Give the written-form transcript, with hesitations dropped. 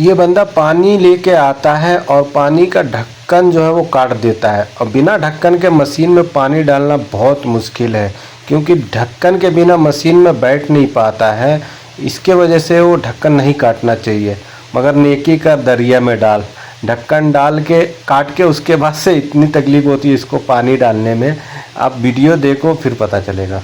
ये बंदा पानी लेके आता है और पानी का ढक्कन जो है वो काट देता है। और बिना ढक्कन के मशीन में पानी डालना बहुत मुश्किल है, क्योंकि ढक्कन के बिना मशीन में बैठ नहीं पाता है। इसके वजह से वो ढक्कन नहीं काटना चाहिए। मगर नेकी का दरिया में डाल, ढक्कन डाल के काट के उसके बाद से इतनी तकलीफ़ होती है इसको पानी डालने में। आप वीडियो देखो फिर पता चलेगा।